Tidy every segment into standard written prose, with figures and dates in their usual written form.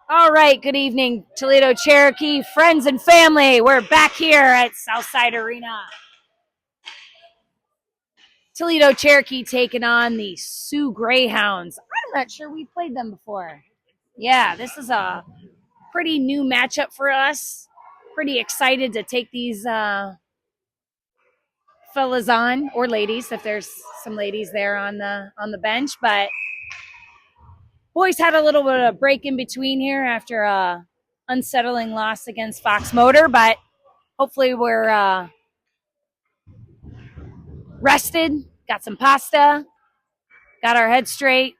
All right, good evening, Toledo, Cherokee, friends and family. We're back here at Southside Arena. Toledo, Cherokee taking on the Sioux Greyhounds. I'm not sure we played them before. Yeah, this is a pretty new matchup for us. Pretty excited to take these fellas on, or ladies, if there's some ladies there on the bench. But boys had a little bit of a break in between here after a unsettling loss against Fox Motor, but hopefully we're rested, got some pasta, got our head straight,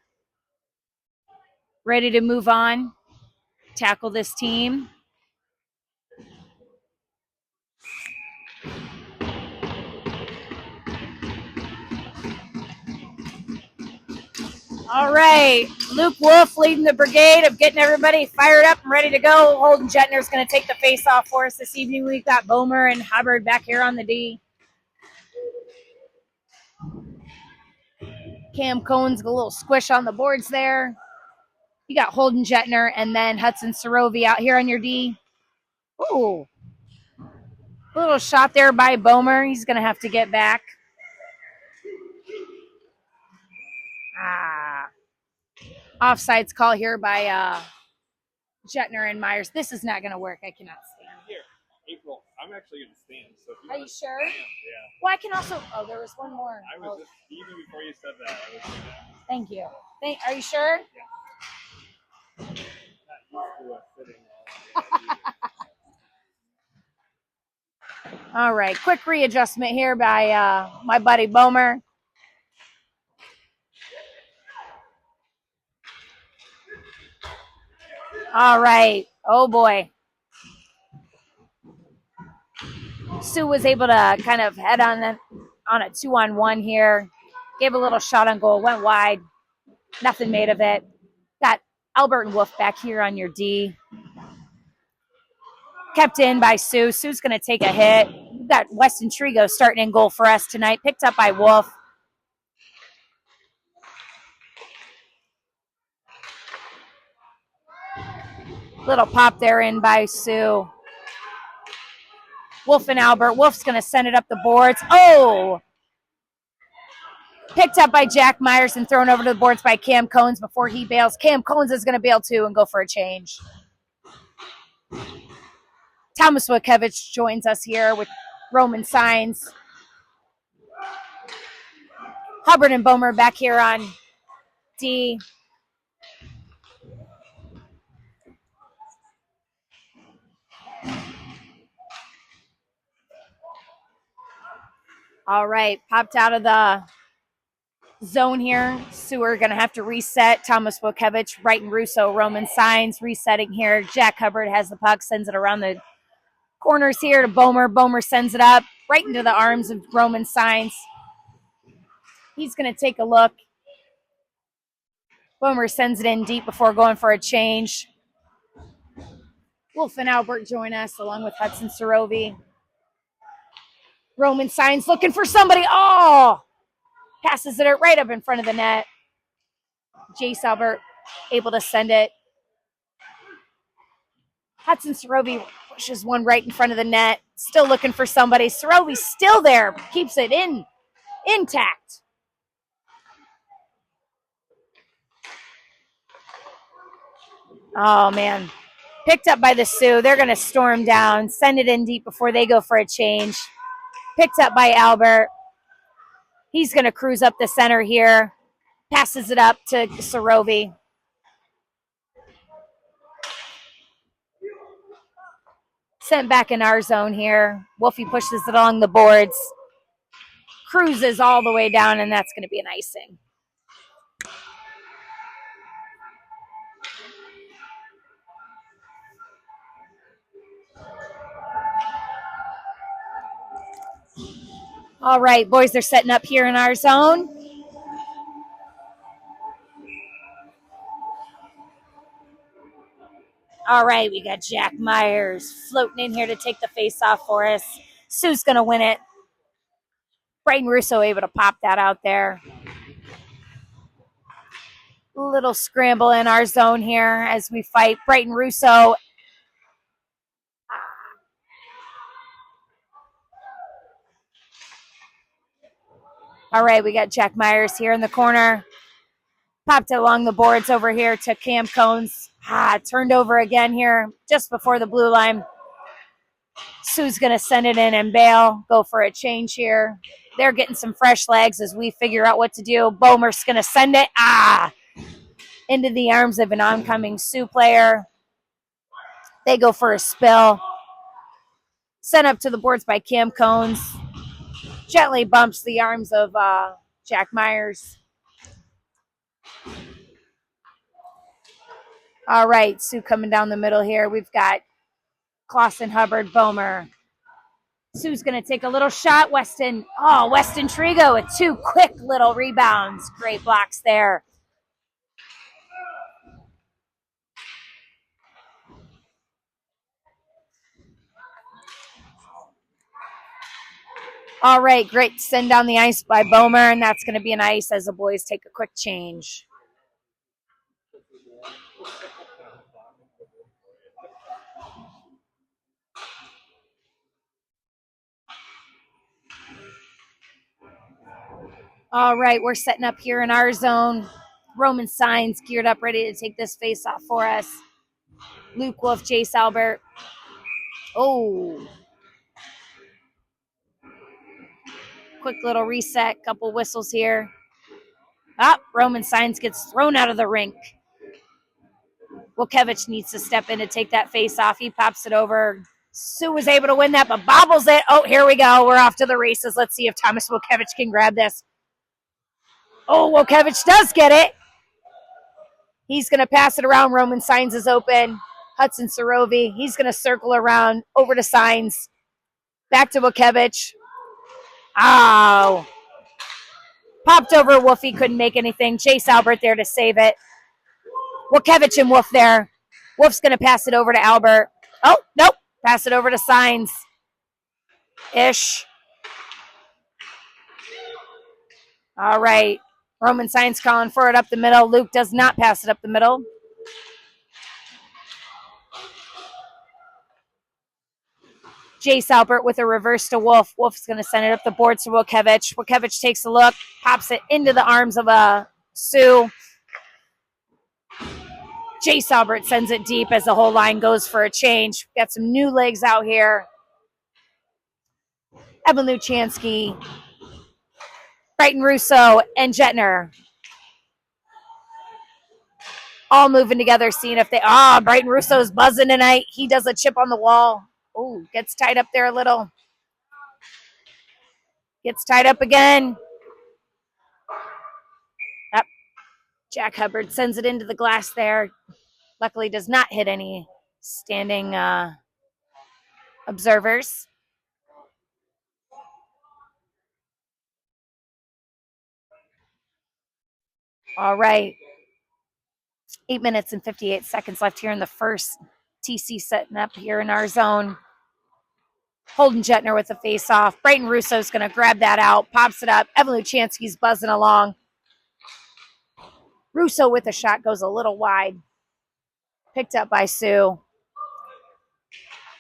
ready to move on, tackle this team. All right, Luke Wolf leading the brigade of getting everybody fired up and ready to go. Holden Jetner's going to take the face off for us this evening. We've got Bomer and Hubbard back here on the D. Cam Cohen's got a little squish on the boards there. You got Holden Jetner and then Hudson Sorovi out here on your D. Ooh, a little shot there by Bomer. He's going to have to get back. Offsides call here by Jetner and Myers. This is not going to work. I cannot stand. Here, April. I'm actually going to stand. So if Are you sure? Yeah. Well, I can also. Oh, there was one more. I was just, even before you said that, I was doing that. Thank you. Are you sure? Yeah. Not used to sitting All right. Quick readjustment here by my buddy Bomer. All right. Oh, boy. Sue was able to kind of head on a 2-on-1 here. Gave a little shot on goal. Went wide. Nothing made of it. Got Albert and Wolf back here on your D. Kept in by Sue. Sue's going to take a hit. We've got Weston Trigo starting in goal for us tonight. Picked up by Wolf. Little pop there in by Sue. Wolf and Albert. Wolf's going to send it up the boards. Oh! Picked up by Jack Myers and thrown over to the boards by Cam Cones before he bails. Cam Cones is going to bail too and go for a change. Thomas Wojciewicz joins us here with Roman signs. Hubbard and Bomer back here on D. All right, popped out of the zone here. Sewer going to have to reset. Thomas Wojciewicz, Wright and Russo, Roman signs, resetting here. Jack Hubbard has the puck, sends it around the corners here to Bomer. Bomer sends it up right into the arms of Roman signs. He's going to take a look. Bomer sends it in deep before going for a change. Wolf and Albert join us along with Hudson Sorovi. Roman signs looking for somebody. Oh! Passes it right up in front of the net. Jace Albert able to send it. Hudson Sorovi pushes one right in front of the net. Still looking for somebody. Sorovi's still there. Keeps it intact. Oh, man. Picked up by the Sioux. They're going to storm down. Send it in deep before they go for a change. Picked up by Albert. He's going to cruise up the center here. Passes it up to Sorovi. Sent back in our zone here. Wolfie pushes it along the boards. Cruises all the way down, and that's going to be an icing. All right, boys, they're setting up here in our zone. All right, we got Jack Myers floating in here to take the face off for us. Sue's going to win it. Brighton Russo able to pop that out there. Little scramble in our zone here as we fight Brighton Russo. All right, we got Jack Myers here in the corner. Popped it along the boards over here to Cam Cones. Turned over again here just before the blue line. Sue's going to send it in and bail. Go for a change here. They're getting some fresh legs as we figure out what to do. Bomer's going to send it. Into the arms of an oncoming Sioux player. They go for a spill. Sent up to the boards by Cam Cones. Gently bumps the arms of Jack Myers. All right, Sioux coming down the middle here. We've got Clausen, Hubbard, Bomer. Sue's going to take a little shot. Weston Trigo with two quick little rebounds. Great blocks there. All right, great send down the ice by Bomer, and that's going to be an ice as the boys take a quick change. All right, we're setting up here in our zone. Roman Signs geared up, ready to take this face off for us. Luke Wolf, Jace Albert. Oh. Quick little reset, couple whistles here. Roman Signs gets thrown out of the rink. Wilkevich needs to step in to take that face off. He pops it over. Sue was able to win that, but bobbles it. Oh, here we go. We're off to the races. Let's see if Thomas Wilkevich can grab this. Oh, Wilkevich does get it. He's going to pass it around. Roman Signs is open. Hudson Sorovi. He's going to circle around over to Signs. Back to Wilkevich. Oh. Popped over Wolfie. Couldn't make anything. Jace Albert there to save it. Wilkevich and Wolf there. Wolf's going to pass it over to Albert. Oh, nope. Pass it over to Signs. Ish. All right. Roman Signs calling for it up the middle. Luke does not pass it up the middle. Jace Albert with a reverse to Wolf. Wolf's going to send it up the board to Wilkevich. Wilkevich takes a look, pops it into the arms of Sue. Jace Albert sends it deep as the whole line goes for a change. Got some new legs out here. Evan Luchansky, Brighton Russo, and Jetner. All moving together, seeing if they... Brighton Russo's buzzing tonight. He does a chip on the wall. Oh, gets tied up there a little. Gets tied up again. Yep. Jack Hubbard sends it into the glass there. Luckily does not hit any standing observers. All right. 8 minutes and 58 seconds left here in the first. TC setting up here in our zone. Holden Jetner with the face-off. Brighton Russo's going to grab that out. Pops it up. Evan Luchansky's buzzing along. Russo with a shot goes a little wide. Picked up by Sue.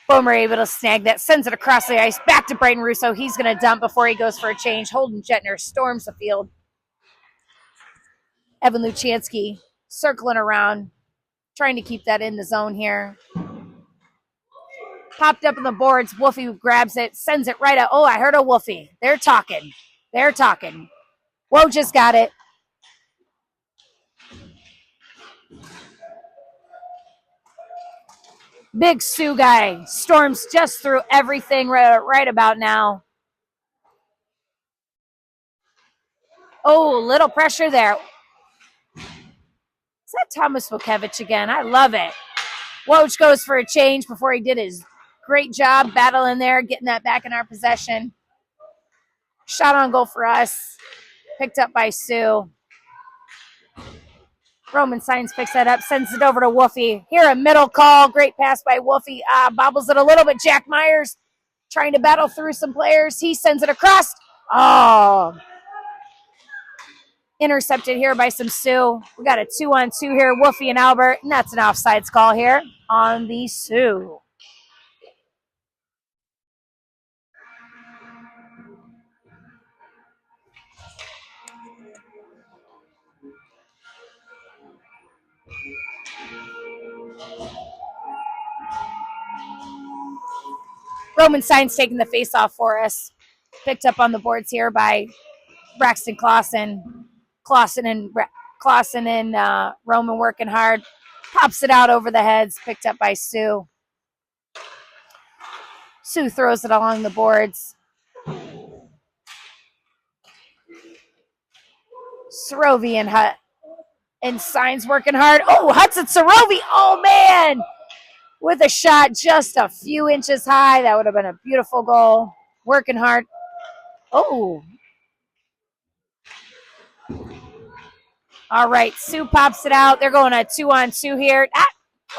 Bomer able to snag that. Sends it across the ice. Back to Brighton Russo. He's going to dump before he goes for a change. Holden Jetner storms the field. Evan Luchansky circling around. Trying to keep that in the zone here. Popped up on the boards. Wolfie grabs it. Sends it right out. Oh, I heard a Wolfie. They're talking. Whoa, just got it. Big Sioux guy storms just through everything right about now. Oh, little pressure there. Is that Thomas Wilkevich again? I love it. Woj goes for a change before he did his great job battling there, getting that back in our possession. Shot on goal for us. Picked up by Sue. Roman Signs picks that up, sends it over to Wolfie. Here a middle call. Great pass by Wolfie. Bobbles it a little bit. Jack Myers trying to battle through some players. He sends it across. Oh. Intercepted here by some Sioux. We got a 2-on-2 here, Wolfie and Albert, and that's an offsides call here on the Sioux. Roman Signs taking the face off for us. Picked up on the boards here by Braxton Clausen. Clausen and Roman working hard. Pops it out over the heads. Picked up by Sioux. Sioux throws it along the boards. Sarovi and Signs working hard. Oh, Hudson Sarovi. Oh, man. With a shot just a few inches high. That would have been a beautiful goal. Working hard. Oh. All right. Sioux pops it out. They're going a 2-on-2 here.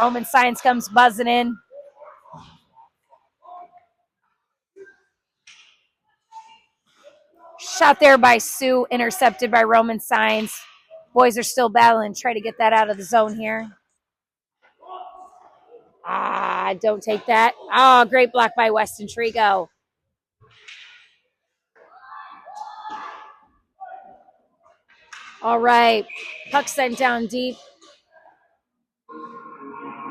Roman Signs comes buzzing in. Shot there by Sioux. Intercepted by Roman Signs. Boys are still battling. Try to get that out of the zone here. Don't take that. Oh, great block by Weston Trigo. All right. Puck sent down deep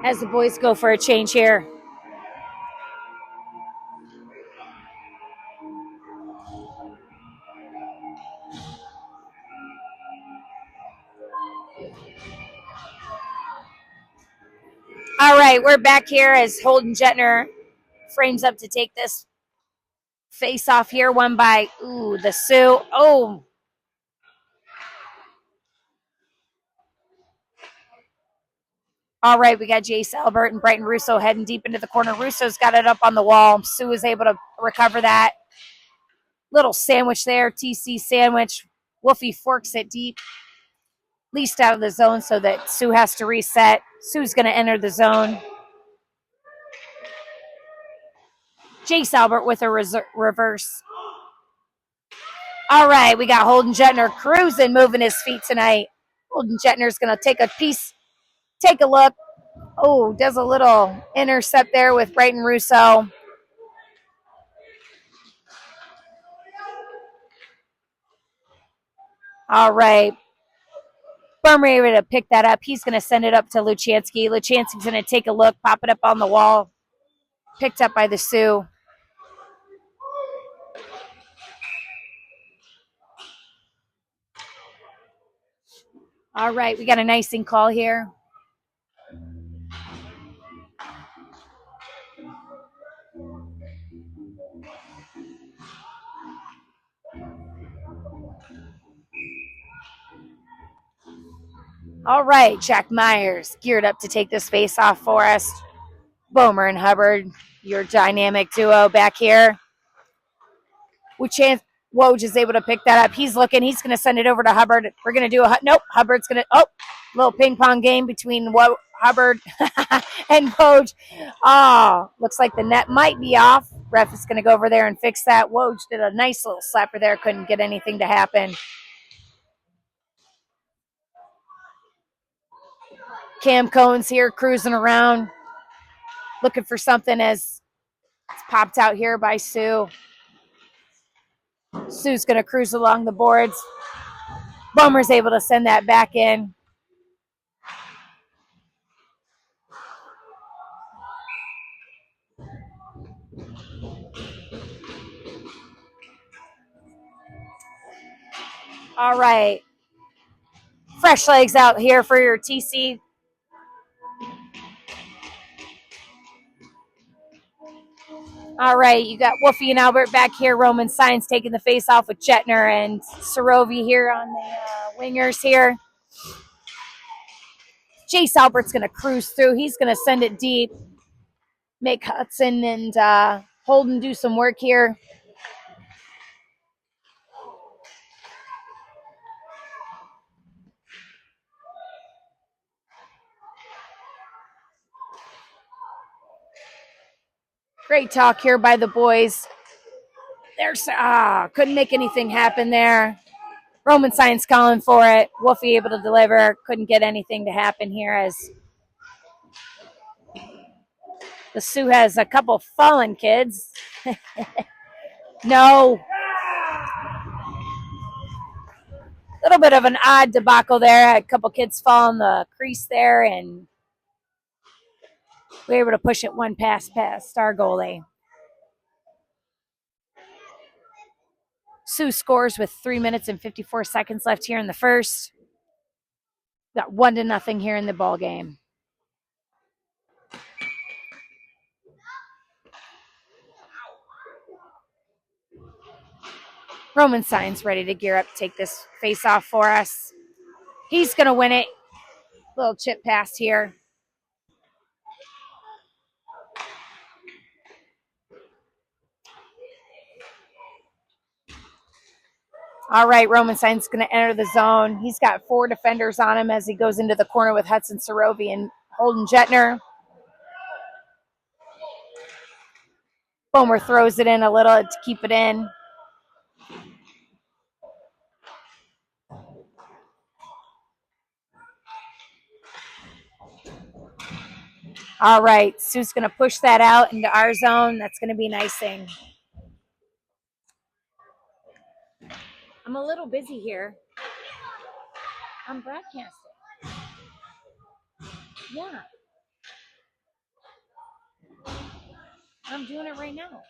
as the boys go for a change here. All right, we're back here as Holden Jetner frames up to take this face off here. One by, the Sioux. Oh. All right, we got Jace Albert and Brighton Russo heading deep into the corner. Russo's got it up on the wall. Sioux is able to recover that. Little sandwich there, TC sandwich. Wolfie forks it deep, least out of the zone so that Sioux has to reset. Sioux's going to enter the zone. Jace Albert with a reverse. All right, we got Holden Jetner cruising, moving his feet tonight. Holden Jetner's going to take a look. Oh, does a little intercept there with Brighton Russo. All right. Burmer able to pick that up. He's going to send it up to Luchansky. Luchansky's going to take a look, pop it up on the wall. Picked up by the Sioux. All right, we got an icing call here. All right, Jack Myers geared up to take this face off for us. Bomer and Hubbard, your dynamic duo back here. Woj is able to pick that up. He's looking. He's going to send it over to Hubbard. We're going to do nope. Hubbard's going to, little ping pong game between Hubbard and Woj. Oh, looks like the net might be off. Ref is going to go over there and fix that. Woj did a nice little slapper there. Couldn't get anything to happen. Cam Cohen's here cruising around, looking for something as it's popped out here by Sioux. Sioux's going to cruise along the boards. Bomer's able to send that back in. All right. Fresh legs out here for your TC. All right, you got Wolfie and Albert back here. Roman Signs taking the face off with Jetner and Sarovi here on the wingers here. Jace Albert's going to cruise through. He's going to send it deep. Make Hudson and Holden do some work here. Great talk here by the boys. There's couldn't make anything happen there. Roman Science calling for it. Wolfie able to deliver. Couldn't get anything to happen here as the Sioux has a couple fallen kids. No. A little bit of an odd debacle there. Had a couple kids fall in the crease there, and we were able to push it one pass past our goalie. Sioux scores with 3 minutes and 54 seconds left here in the first. Got 1-0 here in the ball game. Roman Signs ready to gear up to take this face off for us. He's going to win it. Little chip pass here. All right, Roman Signs going to enter the zone. He's got 4 defenders on him as he goes into the corner with Hudson Sarovi and Holden Jetner. Bomer throws it in a little to keep it in. All right, Sue's going to push that out into our zone. That's going to be icing. I'm a little busy here. I'm broadcasting. Yeah. I'm doing it right now.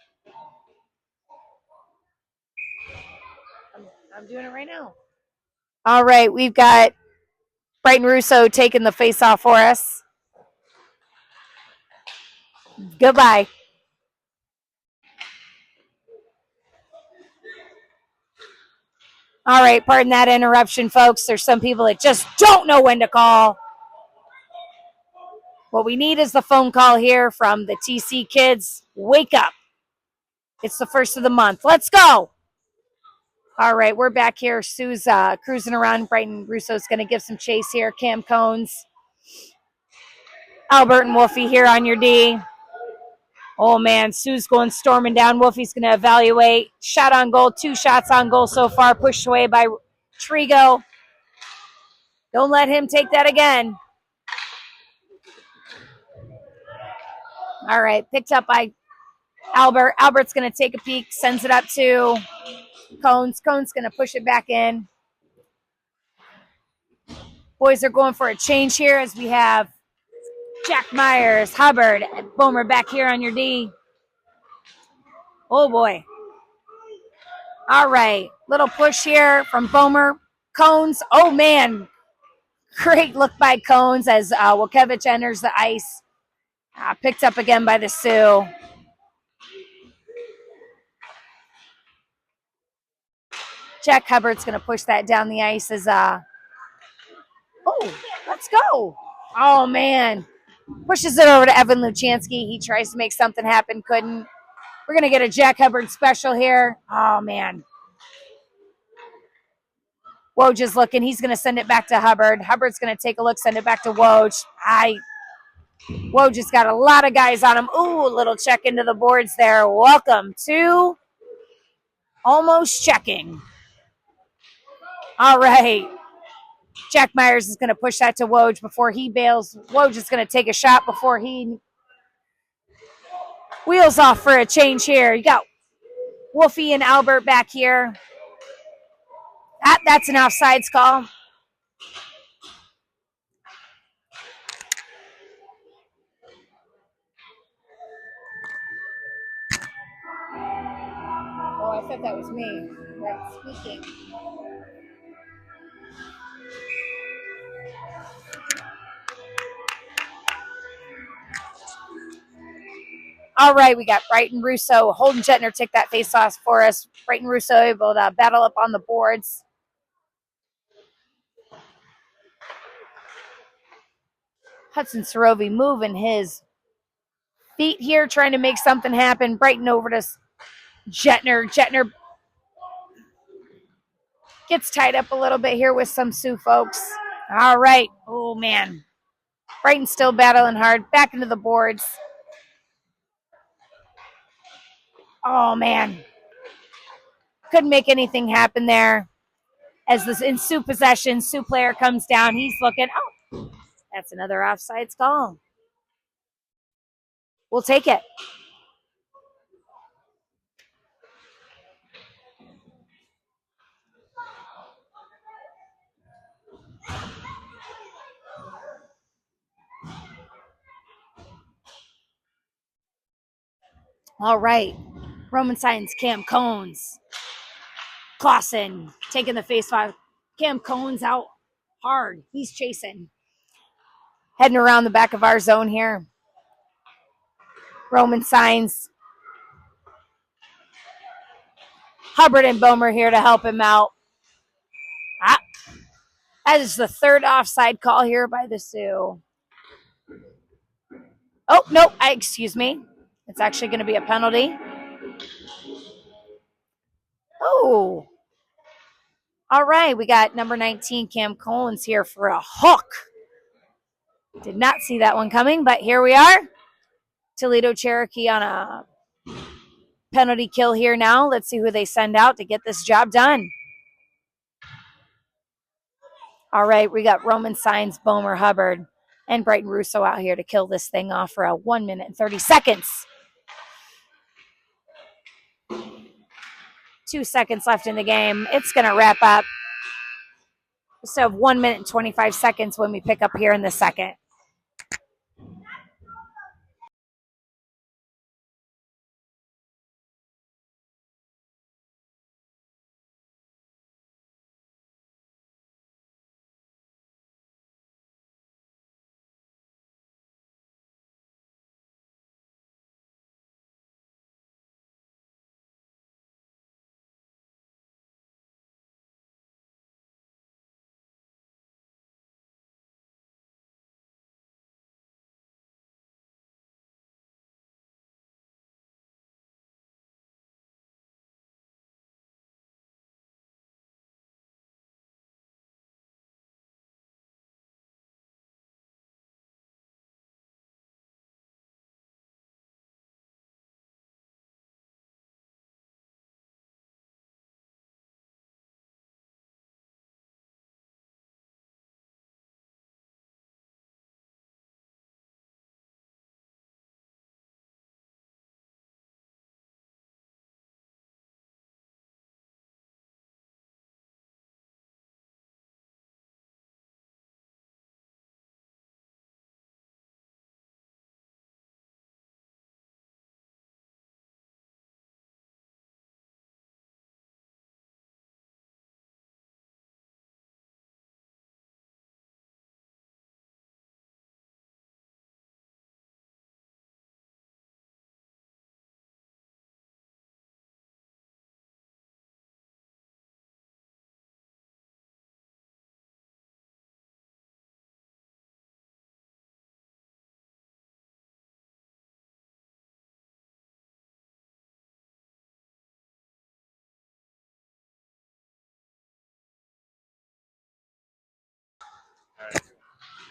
I'm doing it right now. All right, we've got Brighton Russo taking the face off for us. Goodbye. All right, pardon that interruption, folks. There's some people that just don't know when to call. What we need is the phone call here from the TC kids. Wake up. It's the first of the month. Let's go. All right, we're back here. Sue's cruising around. Brighton Russo's going to give some chase here. Cam Cones. Albert and Wolfie here on your D. Oh, man, Sue's going storming down. Wolfie's going to evaluate. Shot on goal. 2 shots on goal so far. Pushed away by Trigo. Don't let him take that again. All right, picked up by Albert. Albert's going to take a peek. Sends it up to Cones. Cones going to push it back in. Boys are going for a change here as we have Jack Myers, Hubbard, and Bomer back here on your D. Oh, boy. All right. Little push here from Bomer. Cones. Oh, man. Great look by Cones as Wojciech enters the ice. Picked up again by the Sioux. Jack Hubbard's going to push that down the ice as let's go. Oh, man. Pushes it over to Evan Luchansky. He tries to make something happen. Couldn't. We're going to get a Jack Hubbard special here. Oh, man. Woj is looking. He's going to send it back to Hubbard. Hubbard's going to take a look, send it back to Woj. Woj has got a lot of guys on him. Ooh, a little check into the boards there. Welcome to Almost Checking. All right. Jack Myers is going to push that to Woj before he bails. Woj is going to take a shot before he wheels off for a change here. You got Wolfie and Albert back here. That's an offsides call. Oh, I thought that was me. That's speaking. All right, we got Brighton Russo. Holden Jetner take that face-off for us. Brighton Russo able to battle up on the boards. Hudson Sarovi moving his feet here, trying to make something happen. Brighton over to Jetner. Jetner gets tied up a little bit here with some Sioux folks. All right. Oh, man. Brighton still battling hard. Back into the boards. Oh, man. Couldn't make anything happen there. As this in Sioux possession, Sioux player comes down. He's looking. Oh, that's another offsides call. We'll take it. All right. Roman Signs, Cam Cones. Clausen taking the face off. Cam Cones out hard. He's chasing. Heading around the back of our zone here. Roman Signs. Hubbard and Bomer here to help him out. That is the third offside call here by the Sioux. Oh, no, excuse me. It's actually going to be a penalty. Oh. All right, we got number 19, Cam Collins here for a hook. Did not see that one coming, but here we are. Toledo Cherokee on a penalty kill here now. Let's see who they send out to get this job done. All right, we got Roman Signs, Bomer, Hubbard, and Brighton Russo out here to kill this thing off for a 1 minute and 30 seconds. 2 seconds left in the game. It's going to wrap up. We still have 1 minute and 25 seconds when we pick up here in the second.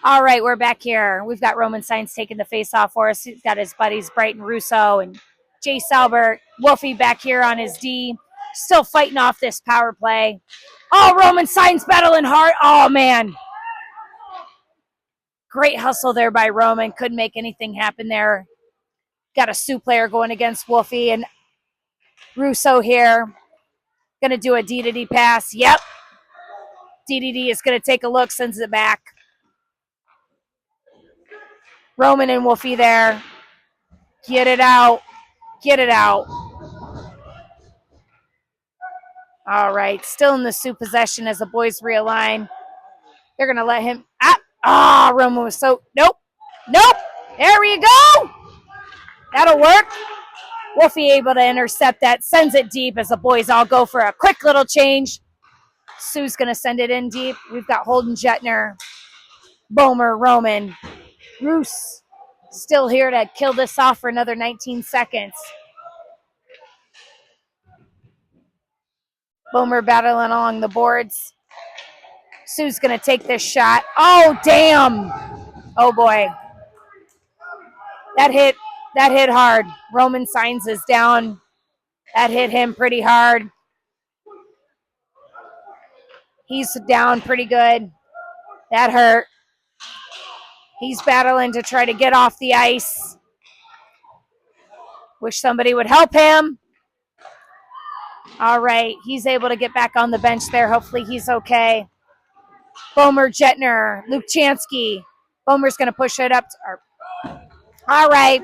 All right, we're back here. We've got Roman Signs taking the face off for us. He's got his buddies Brighton Russo and Jay Salbert. Wolfie back here on his D. Still fighting off this power play. Oh, Roman Signs battling hard. Oh, man. Great hustle there by Roman. Couldn't make anything happen there. Got a Sioux player going against Wolfie and Russo here. Going to do a D-to-D pass. Yep. DDD is going to take a look, sends it back. Roman and Wolfie there. Get it out. Get it out. All right. Still in the Sioux possession as the boys realign. They're going to let him. Roman was so. Nope. There we go. That'll work. Wolfie able to intercept that. Sends it deep as the boys all go for a quick little change. Sioux's going to send it in deep. We've got Holden Jetner, Bomer, Roman, Roos still here to kill this off for another 19 seconds. Bomer battling along the boards. Sioux's going to take this shot. Oh, damn. Oh, boy. That hit hard. Roman Signs is down. That hit him pretty hard. He's down pretty good. That hurt. He's battling to try to get off the ice. Wish somebody would help him. All right, he's able to get back on the bench there. Hopefully he's okay. Bomer, Jetner, Luke Chansky. Bomer's going to push it up. All right.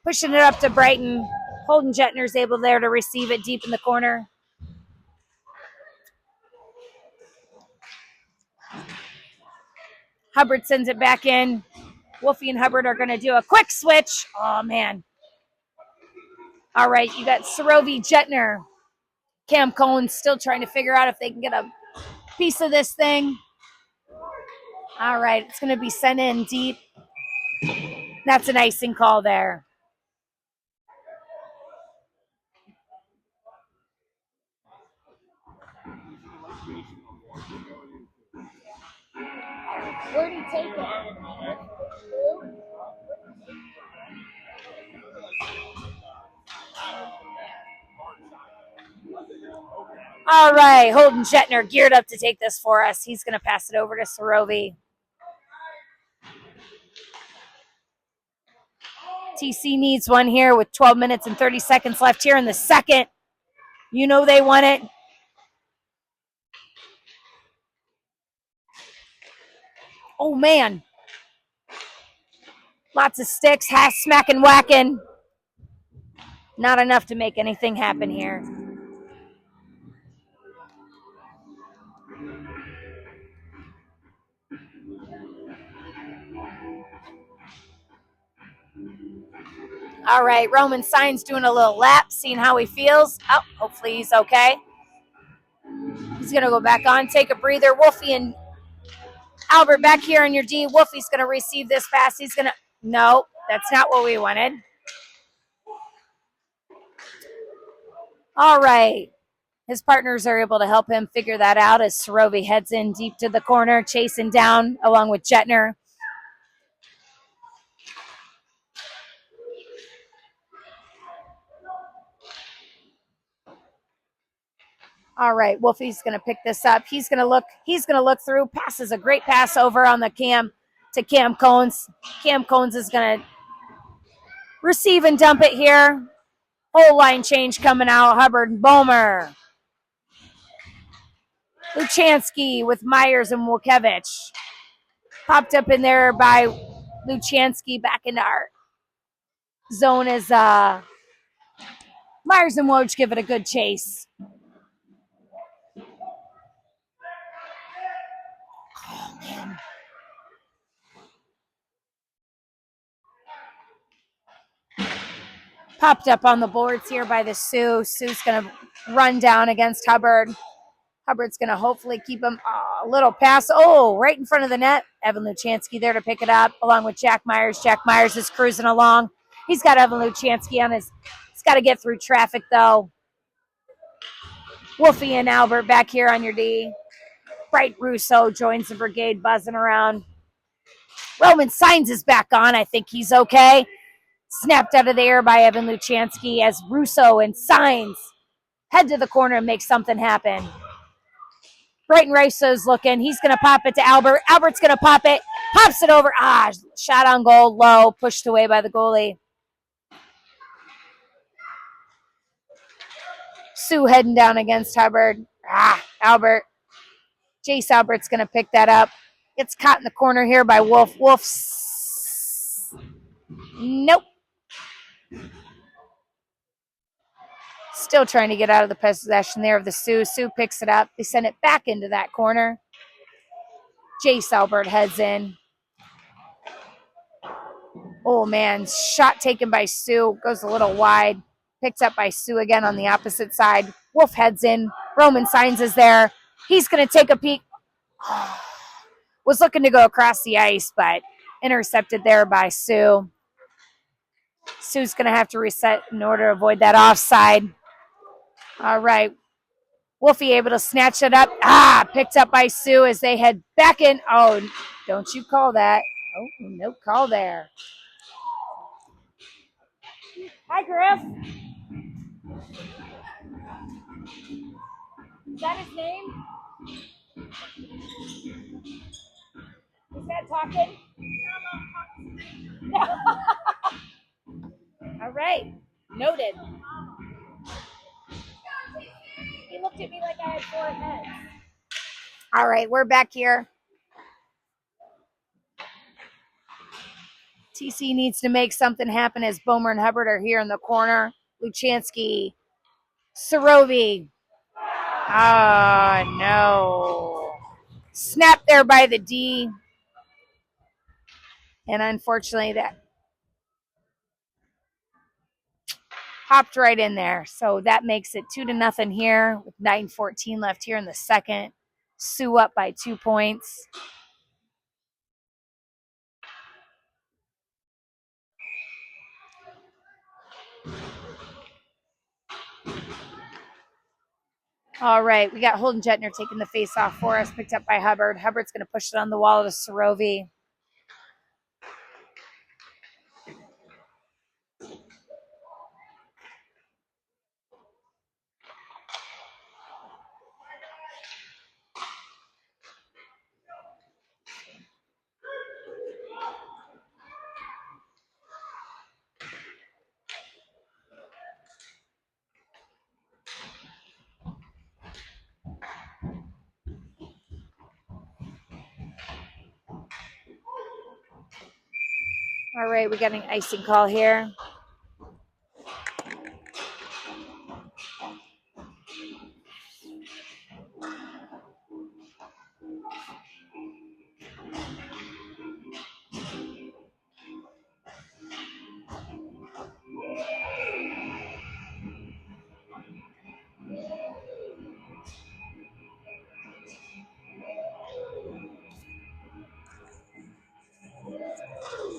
Pushing it up to Brighton. Holden Jetner's able there to receive it deep in the corner. Hubbard sends it back in. Wolfie and Hubbard are going to do a quick switch. Oh, man. All right, you got Sorovi, Jetner. Cam Cohen's still trying to figure out if they can get a piece of this thing. All right, it's going to be sent in deep. That's an icing call there. Where'd he take it? All right, Holden Jetner geared up to take this for us. He's going to pass it over to Sorovi. TC needs one here with 12 minutes and 30 seconds left here in the second. You know they want it. Oh, man. Lots of sticks, smacking, whacking. Not enough to make anything happen here. All right, Roman Signs doing a little lap, seeing how he feels. Oh, hopefully he's okay. He's going to go back on, take a breather. Wolfie and Albert back here on your D. Wolfie's going to receive this pass. He's going to... No, that's not what we wanted. All right. His partners are able to help him figure that out as Sorovi heads in deep to the corner, chasing down along with Jetner. All right, Wolfie's going to pick this up. He's going to look through, passes a great pass over on the Cam to Cam Cones. Cam Cones is going to receive and dump it here. Whole line change coming out. Hubbard and Bomer. Luchansky with Myers and Wojciech. Popped up in there by Luchansky back into our zone as Myers and Woj give it a good chase. Oh, man. Popped up on the boards here by the Sioux. Sioux's going to run down against Hubbard. Hubbard's going to hopefully keep him a little pass. Oh, right in front of the net. Evan Luchansky there to pick it up along with Jack Myers. Jack Myers is cruising along. He's got Evan Luchansky on his... He's got to get through traffic, though. Wolfie and Albert back here on your D. Bright Russo joins the brigade, buzzing around. Roman Signs is back on. I think he's okay. Snapped out of the air by Evan Luchansky as Russo and Signs head to the corner and make something happen. Brighton Russo's looking. He's going to pop it to Albert. Albert's going to pop it. Pops it over. Shot on goal. Low. Pushed away by the goalie. Sioux heading down against Hubbard. Albert. Jace Albert's going to pick that up. Gets caught in the corner here by Wolf. Nope. Still trying to get out of the possession there of the Sioux. Sioux picks it up. They send it back into that corner. Jace Albert heads in. Oh, man. Shot taken by Sioux. Goes a little wide. Picked up by Sioux again on the opposite side. Wolf heads in. Roman Signs is there. He's going to take a peek. Was looking to go across the ice, but intercepted there by Sioux. Sioux's going to have to reset in order to avoid that offside. All right. Wolfie able to snatch it up. Picked up by Sioux as they head back in. Oh, don't you call that. Oh, no call there. Hi, Griff. Is that his name? walking? All right. Noted. He looked at me like I had 4 heads. All right, we're back here. TC needs to make something happen as Bomer and Hubbard are here in the corner. Luchansky, Sorovi. Oh, no. Snap there by the D. And unfortunately, that hopped right in there. So that makes it 2-0 here with 9:14 left here in the second. Sioux up by 2 points. All right, we got Holden Jetner taking the face off for us, picked up by Hubbard. Hubbard's going to push it on the wall to Sorovi. All right, we got an icing call here.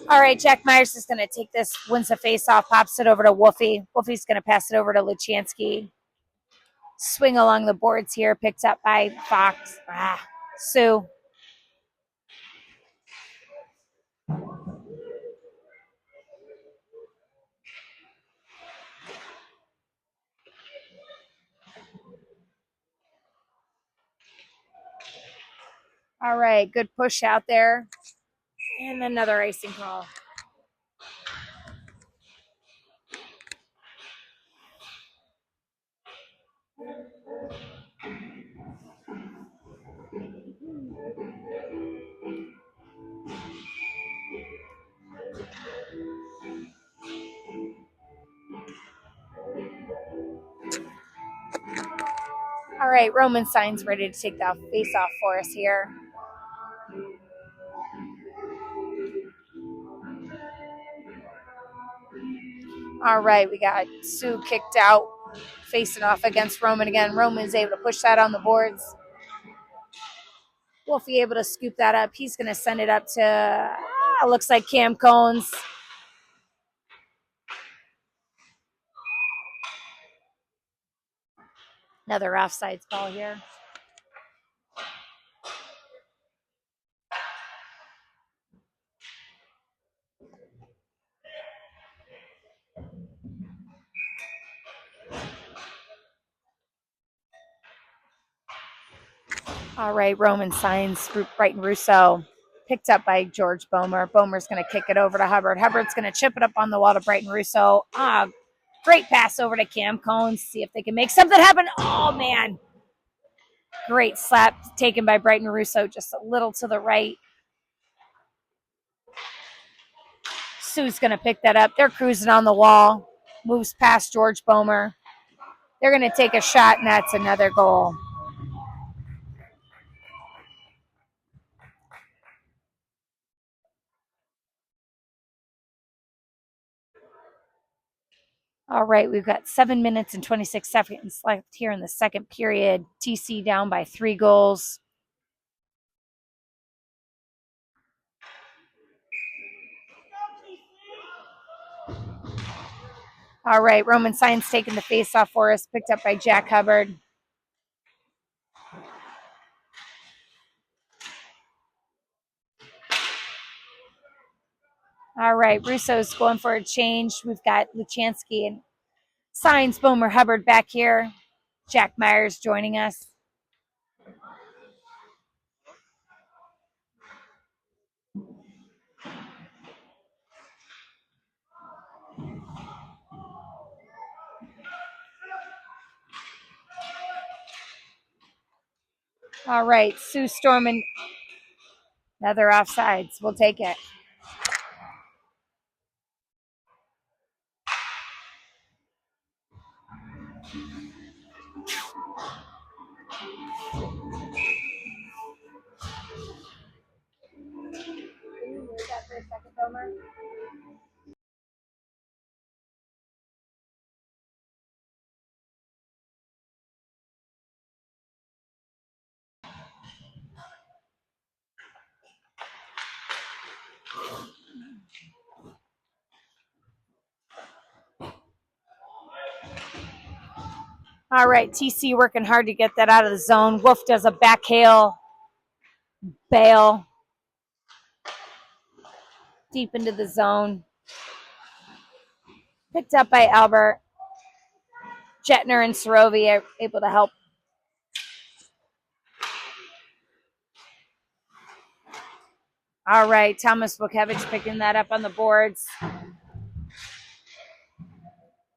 All right, Jack Myers is going to take this, wins the face-off, pops it over to Wolfie. Wolfie's going to pass it over to Luchansky. Swing along the boards here, picked up by Fox. Sioux. All right, good push out there. And another icing call. All right, Roman Signs ready to take the face off for us here. All right, we got Sioux kicked out, facing off against Roman again. Roman's able to push that on the boards. Wolfie able to scoop that up. He's going to send it up to, looks like Cam Cones. Another offsides call here. All right, Roman Signs, Brighton Russo, picked up by George Bomer. Bomer's going to kick it over to Hubbard. Hubbard's going to chip it up on the wall to Brighton Russo. Great pass over to Cam Cones. See if they can make something happen. Oh, man. Great slap taken by Brighton Russo, just a little to the right. Sioux's going to pick that up. They're cruising on the wall. Moves past George Bomer. They're going to take a shot, and that's another goal. All right, we've got 7 minutes and 26 seconds left here in the second period. TC down by 3 goals. All right, Roman Signs taking the face off for us, picked up by Jack Hubbard. All right, Russo's going for a change. We've got Luchansky and Signs, Bomer, Hubbard back here. Jack Myers joining us. All right, Sue Storman. Another offsides. We'll take it. All right, TC working hard to get that out of the zone. Wolf does a back hail, bail, deep into the zone. Picked up by Albert. Jetner and Sorovi are able to help. All right, Thomas Bukevich picking that up on the boards.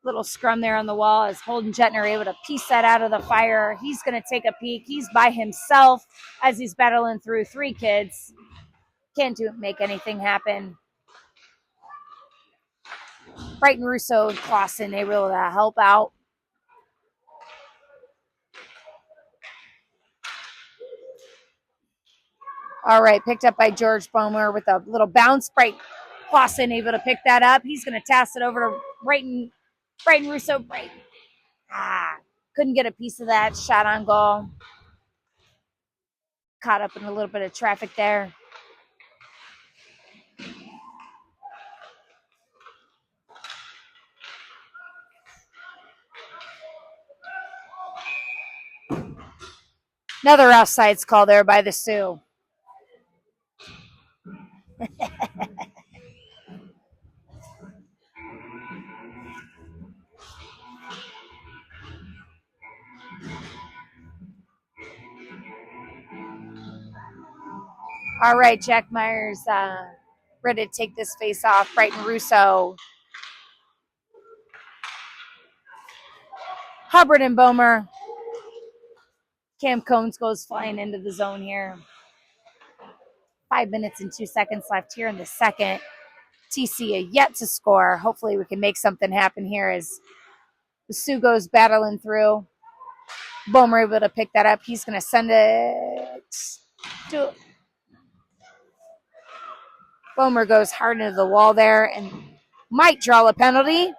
Little scrum there on the wall as Holden Jetner able to piece that out of the fire. He's going to take a peek. He's by himself as he's battling through three kids. Can't make anything happen. Brighton, Russo, and Clausen, they were able to help out. All right, picked up by George Bomer with a little bounce. Clausen able to pick that up. He's going to toss it over to Brighton Russo. Brighton. Couldn't get a piece of that. Shot on goal. Caught up in a little bit of traffic there. Another offsides call there by the Sioux. All right, Jack Myers ready to take this face off. Brighton Russo. Hubbard and Bomer. Cam Combs goes flying into the zone here. 5 minutes and 2 seconds left here in the second. TC yet to score. Hopefully we can make something happen here as the Sioux goes battling through. Bomer able to pick that up. He's going to send it to... Bomer goes hard into the wall there and might draw a penalty.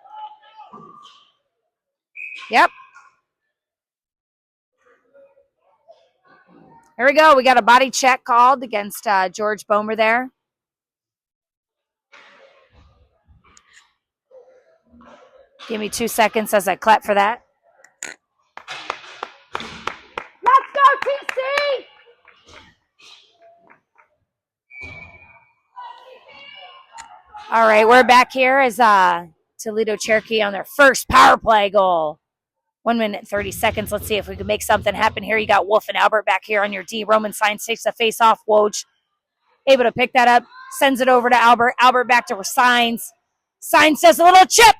Yep. Here we go. We got a body check called against George Bomer there. Give me 2 seconds as I clap for that. Let's go, TC! All right, we're back here as Toledo Cherokee on their first power play goal. 1 minute and 30 seconds. Let's see if we can make something happen here. You got Wolf and Albert back here on your D. Roman Signs takes the face off. Woj able to pick that up. Sends it over to Albert. Albert back to Signs. Signs does a little chip.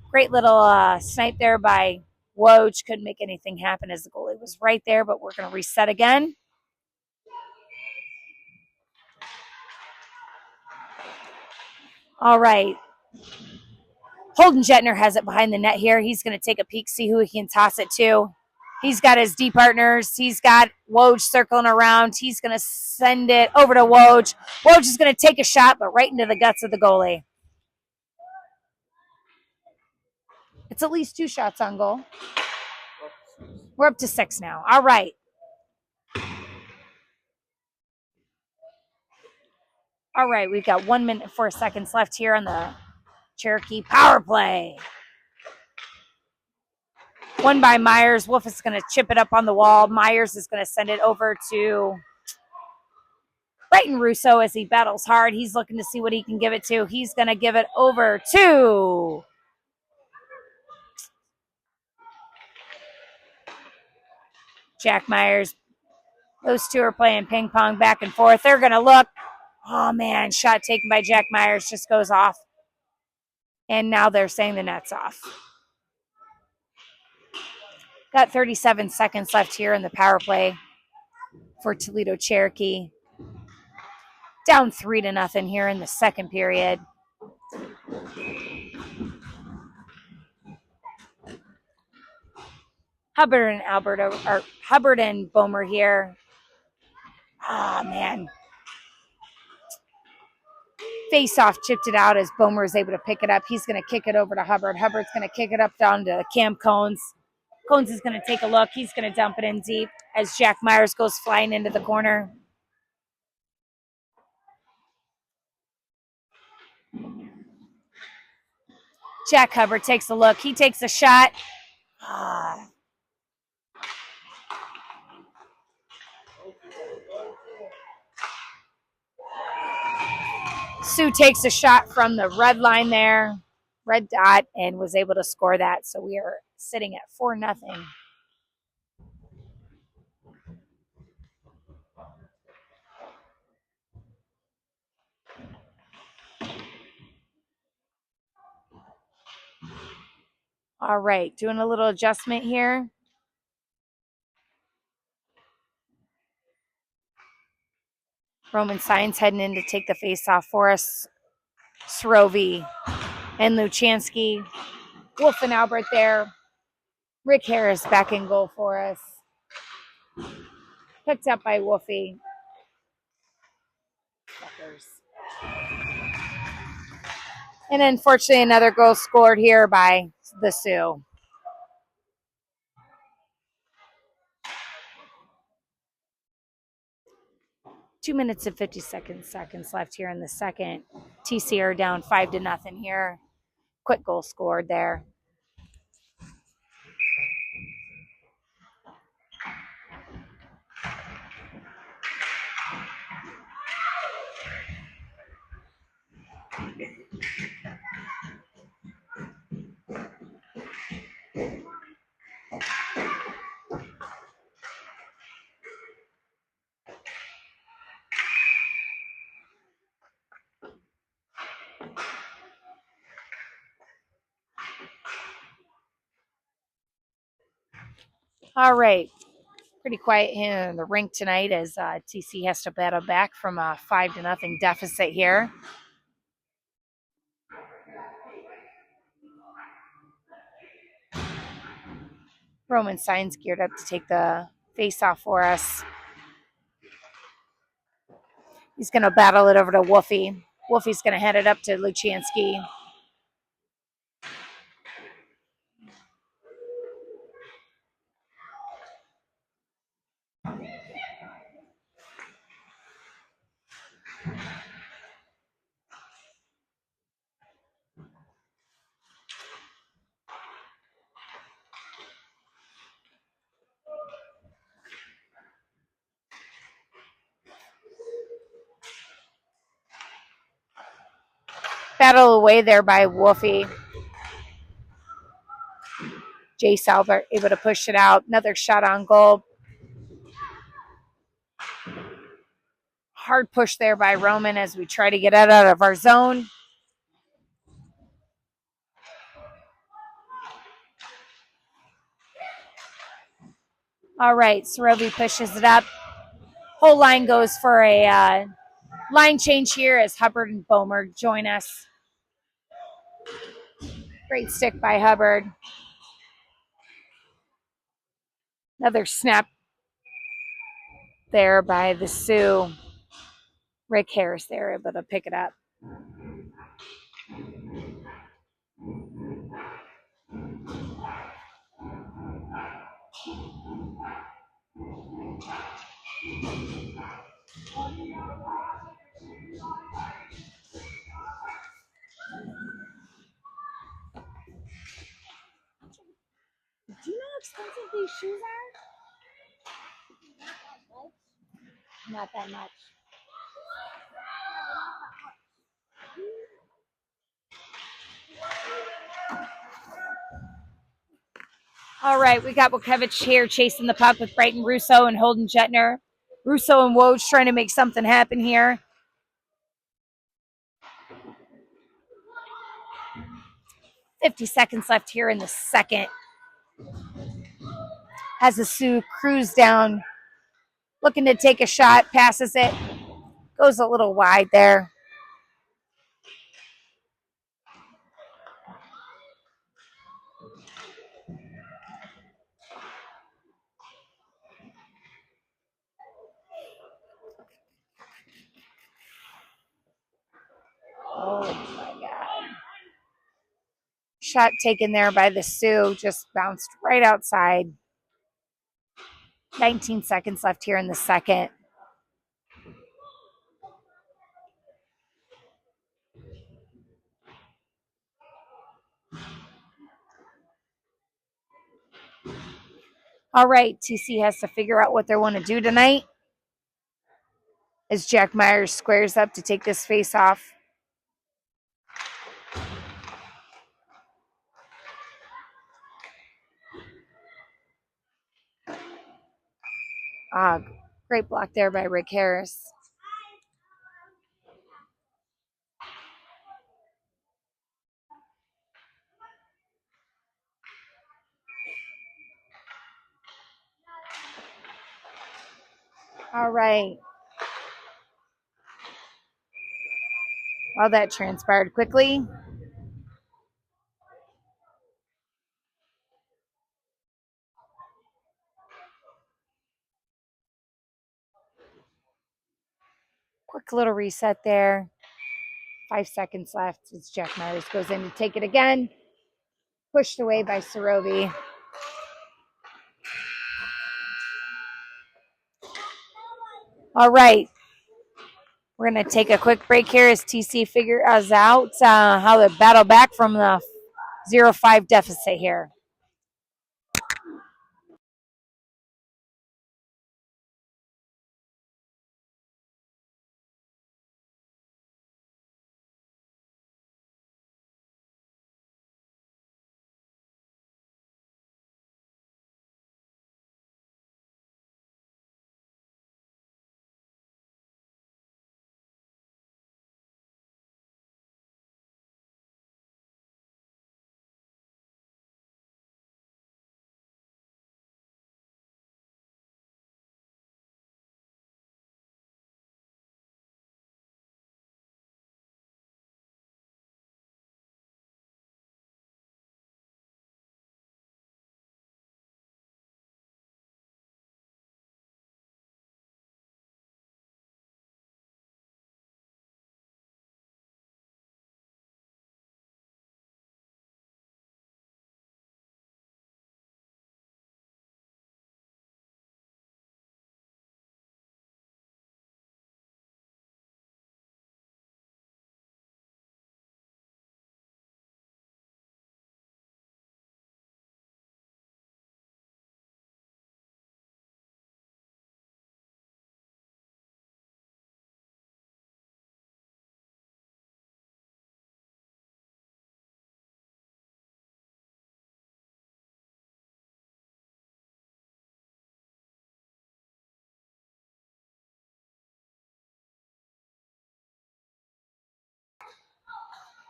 Great little snipe there by Woj. Couldn't make anything happen as the goalie was right there, but we're going to reset again. All right. Holden Jetner has it behind the net here. He's going to take a peek, see who he can toss it to. He's got his D partners. He's got Woj circling around. He's going to send it over to Woj. Woj is going to take a shot, but right into the guts of the goalie. It's at least 2 shots on goal. We're up to 6 now. All right. All right, we've got 1 minute and 4 seconds left here on the Cherokee power play. One by Myers. Wolf is going to chip it up on the wall. Myers is going to send it over to Brighton Russo as he battles hard. He's looking to see what he can give it to. He's going to give it over to Jack Myers. Those two are playing ping pong back and forth. They're going to look. Oh, man, shot taken by Jack Myers just goes off. And now they're saying the net's off. Got 37 seconds left here in the power play for Toledo Cherokee. Down 3-0 here in the second period. Hubbard and Bomer here. Ah, man. Face off, chipped it out as Bomer is able to pick it up. He's going to kick it over to Hubbard. Hubbard's going to kick it up down to Cam Cones. Cones is going to take a look. He's going to dump it in deep as Jack Myers goes flying into the corner. Jack Hubbard takes a look. He takes a shot. Ah. Sue takes a shot from the red line there, red dot, and was able to score that. So we are sitting at 4-0. All right, doing a little adjustment here. Roman Signs heading in to take the face off for us. Srovi and Luchansky. Wolf and Albert there. Rick Harris back in goal for us. Picked up by Wolfie. And unfortunately, another goal scored here by the Sioux. Two minutes and 50 seconds left here in the second. TC are down 5-0 here. Quick goal scored there. All right. Pretty quiet here in the rink tonight as TC has to battle back from a 5-0 deficit here. Roman Signs geared up to take the face off for us. He's going to battle it over to Wolfie. Wolfie's going to head it up to Luchansky. Battle away there by Wolfie. Jace Albert able to push it out. Another shot on goal. Hard push there by Roman as we try to get it out of our zone. All right, Sorovi pushes it up. Whole line goes for a line change here as Hubbard and Bomer join us. Great stick by Hubbard. Another snap there by the Sioux. Rick Harris there able to pick it up. Do you know how expensive these shoes are? Not that much. All right, we got Wojciech here chasing the puck with Brighton Russo and Holden Jetner. Russo and Woj trying to make something happen here. 50 seconds left here in the second. Has the Sioux cruise down, looking to take a shot, passes it, goes a little wide there. Oh my God. Shot taken there by the Sioux, just bounced right outside. 19 seconds left here in the second. All right, TC has to figure out what they want to do tonight as Jack Myers squares up to take this face off. Great block there by Rick Harris. All right. Well, that transpired quickly. Quick little reset there. 5 seconds left as Jack Myers goes in to take it again. Pushed away by Sorobi. All right. We're going to take a quick break here as TC figures out how to battle back from the 0-5 deficit here.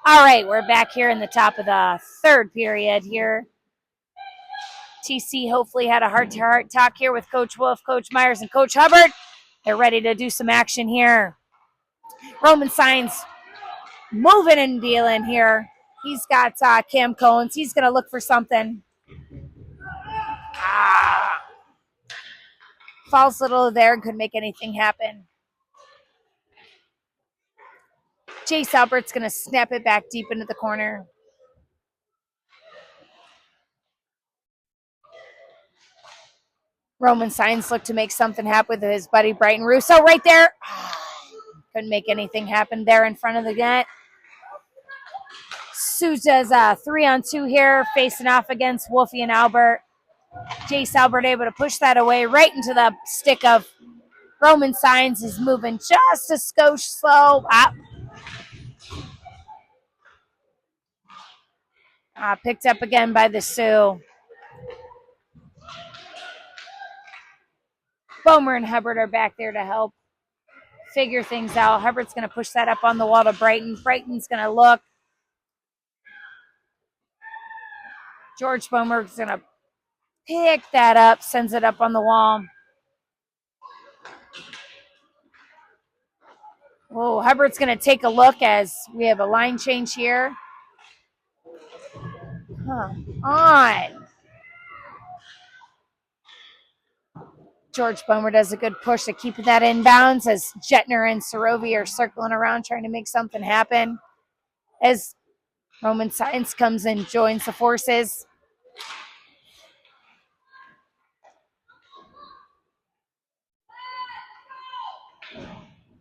All right, we're back here in the top of the third period here. TC hopefully had a heart-to-heart talk here with Coach Wolf, Coach Myers, and Coach Hubbard. They're ready to do some action here. Roman Signs moving and dealing here. He's got Cam Cones. He's going to look for something. Falls little there and couldn't make anything happen. Chase Albert's going to snap it back deep into the corner. Roman Signs look to make something happen with his buddy Brighton Russo right there. Couldn't make anything happen there in front of the net. Souza's 3-on-2 here, facing off against Wolfie and Albert. Jace Albert able to push that away right into the stick of Roman Signs. Is moving just a skosh slow. Picked up again by the Sioux. Bomer and Hubbard are back there to help figure things out. Hubbard's going to push that up on the wall to Brighton. Brighton's going to look. George Bomer's going to Pick that up, sends it up on the wall. Oh, Hubbard's going to take a look as we have a line change here. On. George Bomer does a good push to keep that in bounds as Jetner and Sorovi are circling around trying to make something happen. As Roman Science comes and joins the forces.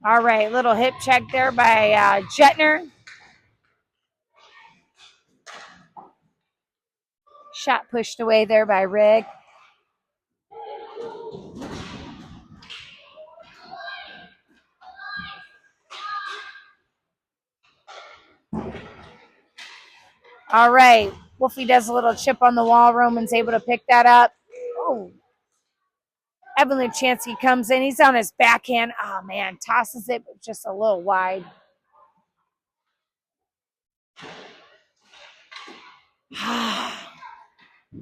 All right, little hip check there by Jetner. Shot pushed away there by Rigg. All right, Wolfie does a little chip on the wall. Roman's able to pick that up. Oh, Evan Luchansky comes in. He's on his backhand. Oh, man, tosses it, but just a little wide.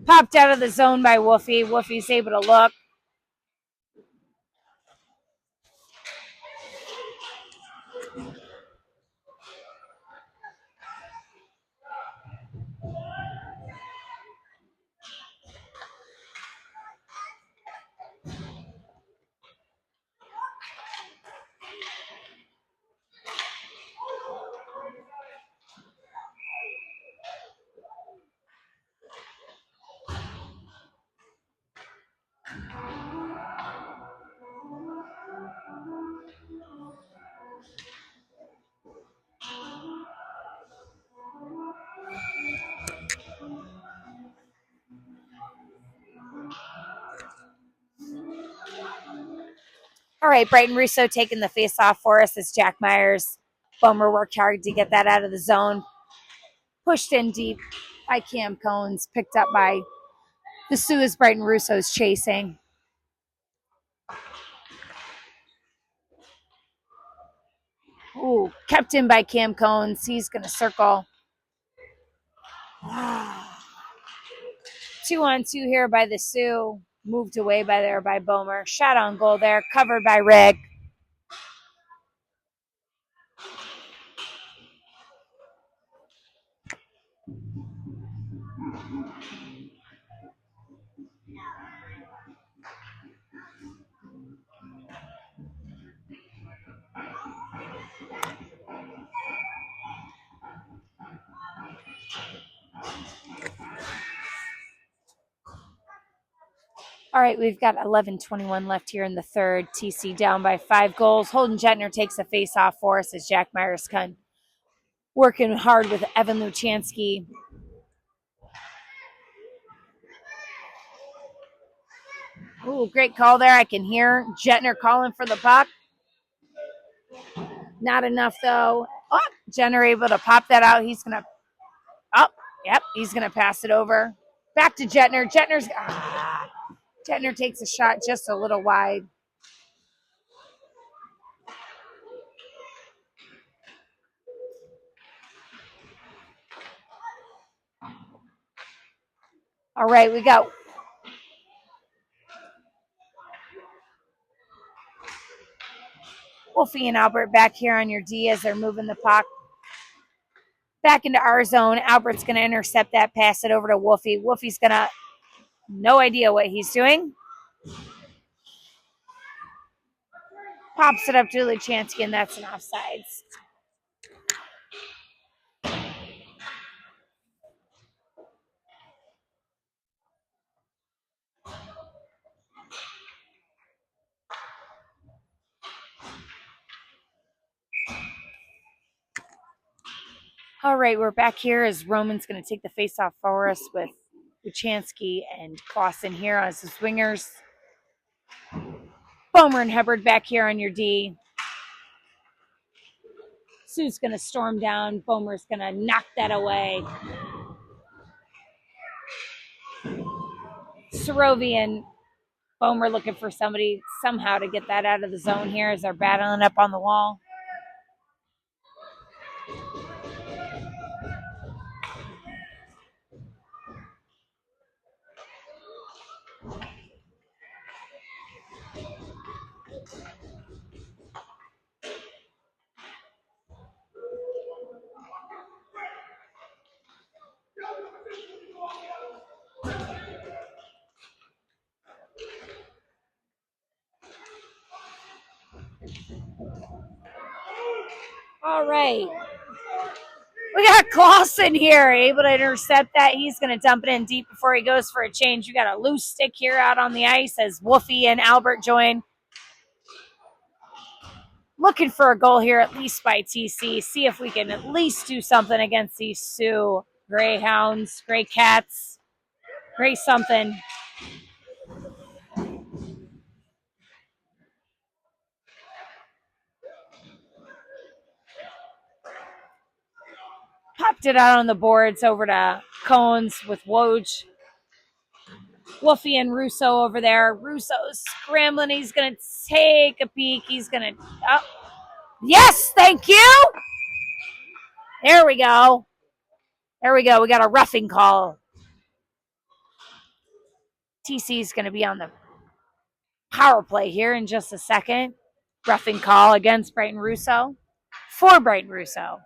Popped out of the zone by Wolfie. Wolfie's able to look. All right, Brighton Russo taking the face off for us as Jack Myers. Bomer worked hard to get that out of the zone. Pushed in deep by Cam Cones. Picked up by the Sioux as Brighton Russo's chasing. Ooh, kept in by Cam Cones. He's going to circle. 2-on-2 here by the Sioux. Moved away by Bomer. Shot on goal there. Covered by Rigg. All right, we've got 11:21 left here in the third. TC down by 5 goals. Holden Jetner takes a face-off for us as Jack Myers working hard with Evan Luchansky. Ooh, great call there. I can hear Jetner calling for the puck. Not enough, though. Oh, Jenner able to pop that out. He's going to, he's going to pass it over. Back to Jetner. Jetner takes a shot just a little wide. All right, we got Wolfie and Albert back here on your D as they're moving the puck back into our zone. Albert's going to intercept that, pass it over to Wolfie. Wolfie's going to, no idea what he's doing. Pops it up to Luchansky, and that's an offsides. All right, we're back here as Roman's going to take the face-off for us with Luchansky and Clausen here as the swingers. Bomer and Hubbard back here on your D. Sue's going to storm down. Bomer's going to knock that away. Sorovi and Bomer looking for somebody somehow to get that out of the zone here as they're battling up on the wall. All right. We got Clausen here, able to intercept that. He's going to dump it in deep before he goes for a change. We got a loose stick here out on the ice as Wolfie and Albert join. Looking for a goal here, at least by TC. See if we can at least do something against these Sioux Greyhounds, Grey Cats, Grey something. Popped it out on the boards over to Cones with Woj. Wolfie and Russo over there. Russo's scrambling. He's going to take a peek. He's going to... Oh. Yes, thank you. There we go. There we go. We got a roughing call. TC is going to be on the power play here in just a second. Roughing call against Brighton Russo. For Brighton Russo.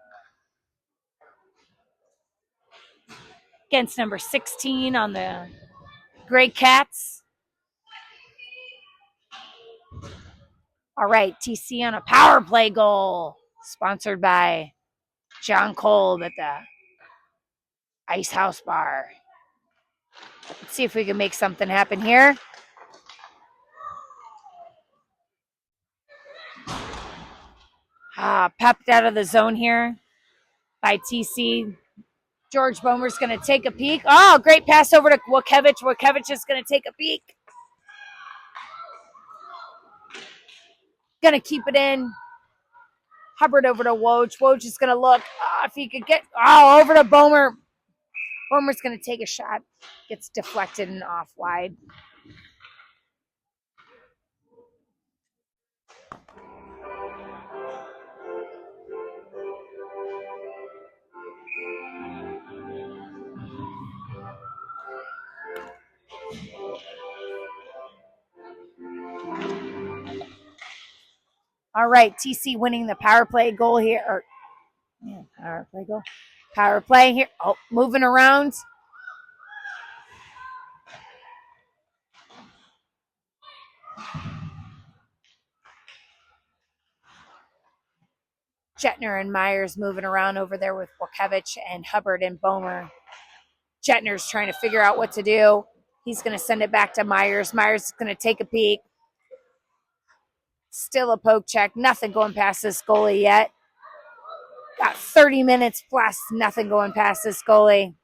Against number 16 on the Grey Cats. All right, TC on a power play goal. Sponsored by John Kolb at the Ice House Bar. Let's see if we can make something happen here. Pepped out of the zone here by TC. George Bomer's going to take a peek. Oh, great pass over to Wojciech. Wojciech is going to take a peek. Going to keep it in. Hubbard over to Woj. Woj is going to look if he could get over to Bomer. Bomer's going to take a shot. Gets deflected and off wide. All right, TC winning the power play goal here. Power play goal. Power play here. Oh, moving around. Jetner and Myers moving around over there with Wojciech and Hubbard and Bomer. Jetner's trying to figure out what to do. He's going to send it back to Myers. Myers is going to take a peek. Still a poke check. Nothing going past this goalie yet. Got 30 minutes plus. Nothing going past this goalie.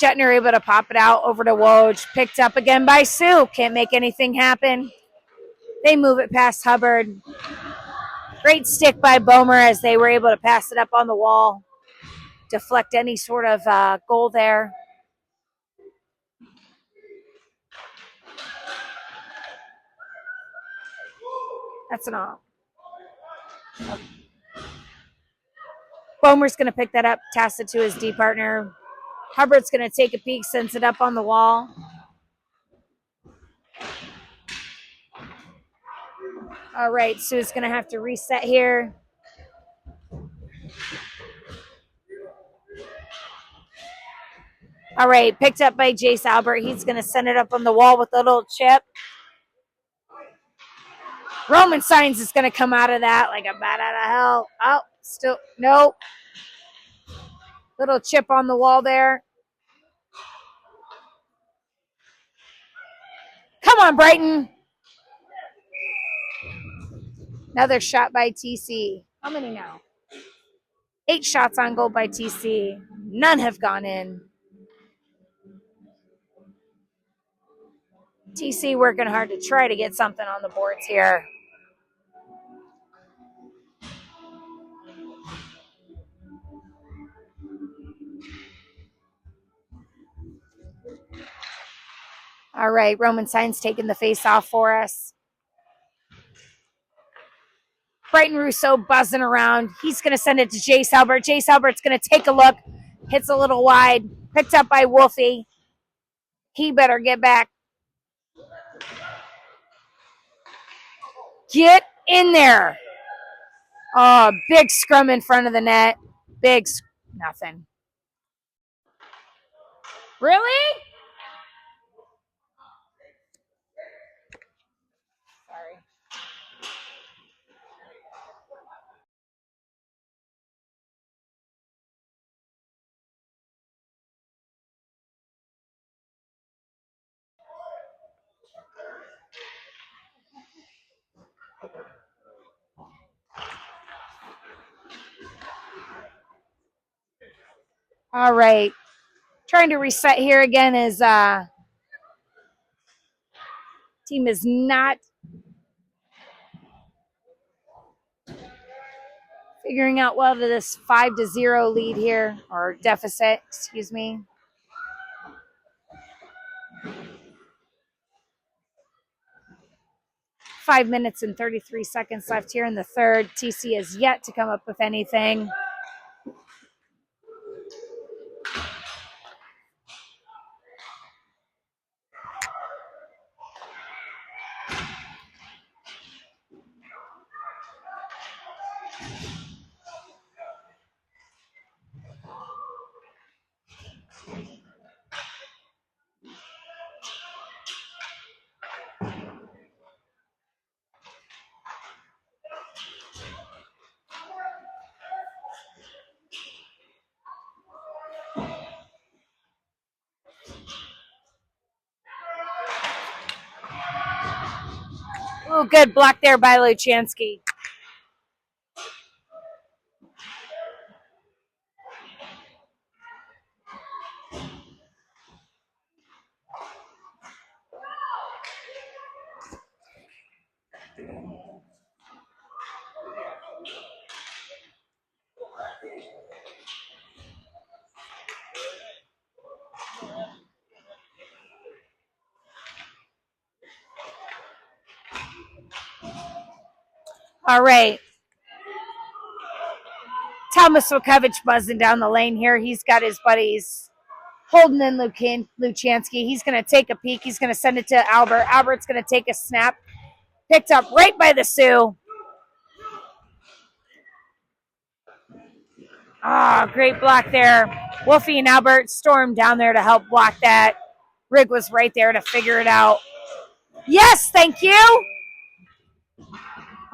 Jetner able to pop it out over to Woj. Picked up again by Sioux. Can't make anything happen. They move it past Hubbard. Great stick by Bomer as they were able to pass it up on the wall. Deflect any sort of goal there. That's an off. Bomer's going to pick that up, toss it to his D partner. Hubbard's going to take a peek, sends it up on the wall. All right, Sue's going to have to reset here. All right, picked up by Jace Albert. He's going to send it up on the wall with a little chip. Roman Signs is going to come out of that like a bat out of hell. Oh, still, nope. Little chip on the wall there. Come on, Brighton. Another shot by TC. How many now? 8 shots on goal by TC. None have gone in. TC working hard to try to get something on the boards here. All right, Roman Signs taking the face off for us. Brighton Russo buzzing around. He's going to send it to Jace Albert. Jace Albert's going to take a look. Hits a little wide. Picked up by Wolfie. He better get back. Get in there. Oh, big scrum in front of the net. Nothing. Really? Sorry. All right. Trying to reset here again as team is not figuring out well to this 5-0 lead here, or deficit, excuse me. Five minutes and 33 seconds left here in the third. TC has yet to come up with anything. Oh, good block there by Luchansky. All right. Thomas Wojciech buzzing down the lane here. He's got his buddies holding in Luchansky. He's going to take a peek. He's going to send it to Albert. Albert's going to take a snap. Picked up right by the Sioux. Ah, great block there. Wolfie and Albert stormed down there to help block that. Rig was right there to figure it out. Yes, thank you.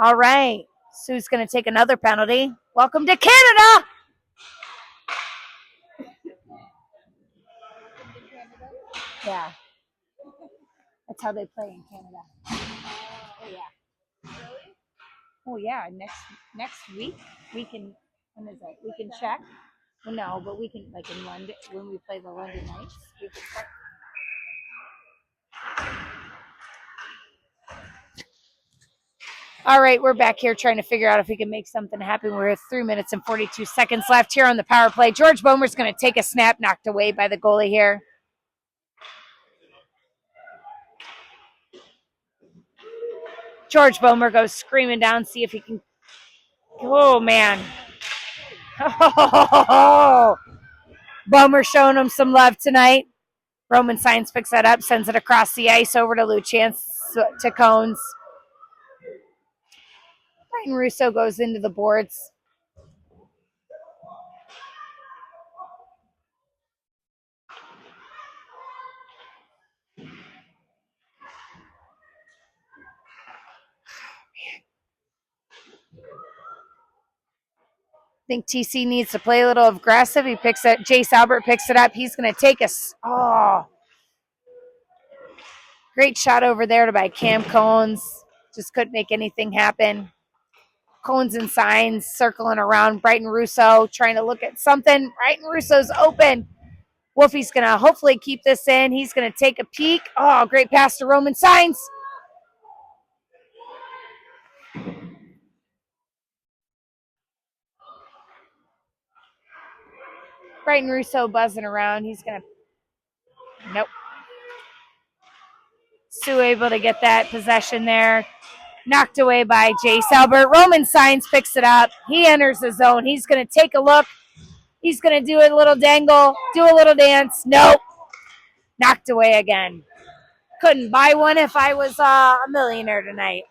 All right. Sue's going to take another penalty. Welcome to Canada. Yeah. That's how they play in Canada. Oh, yeah. Oh, yeah. Next week, we can, when is it? We can check. Well, no, but we can, like in London, when we play the London Knights, we can check. All right, we're back here trying to figure out if we can make something happen. We're at 3 minutes and 42 seconds left here on the power play. George Bomer's going to take a snap, knocked away by the goalie here. George Bomer goes screaming down, see if he can. Oh, man. Oh, Bomer showing him some love tonight. Roman Sainz picks that up, sends it across the ice over to Luchance, to Cones. Brian Russo goes into the boards. I think TC needs to play a little aggressive. He picks it. Jace Albert picks it up. He's going to take us. Oh, great shot over there by Cam Cones. Just couldn't make anything happen. Cones and Signs circling around. Brighton Russo trying to look at something. Brighton Russo's open. Wolfie's going to hopefully keep this in. He's going to take a peek. Oh, great pass to Roman Signs. Brighton Russo buzzing around. He's going to. Nope. Sue able to get that possession there. Knocked away by Jace Albert. Roman Signs picks it up. He enters the zone. He's going to take a look. He's going to do a little dangle, do a little dance. Nope. Knocked away again. Couldn't buy one if I was a millionaire tonight.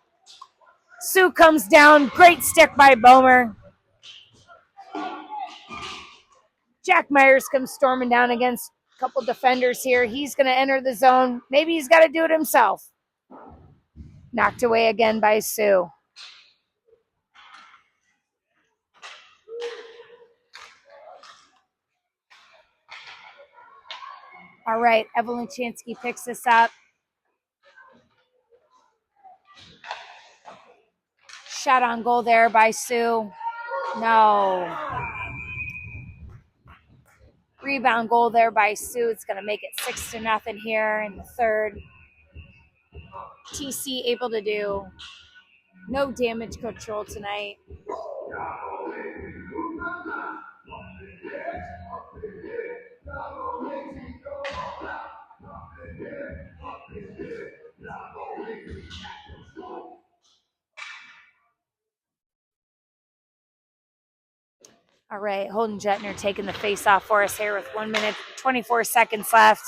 Sue comes down. Great stick by Bomer. Jack Myers comes storming down against a couple defenders here. He's going to enter the zone. Maybe he's got to do it himself. Knocked away again by Sue. All right, Evelyn Chansky picks this up. Shot on goal there by Sue. No. Rebound goal there by Sue. It's going to make it 6-0 here in the third. TC able to do no damage control tonight. All right, Holden Jetner taking the face off for us here with 1 minute, 24 seconds left.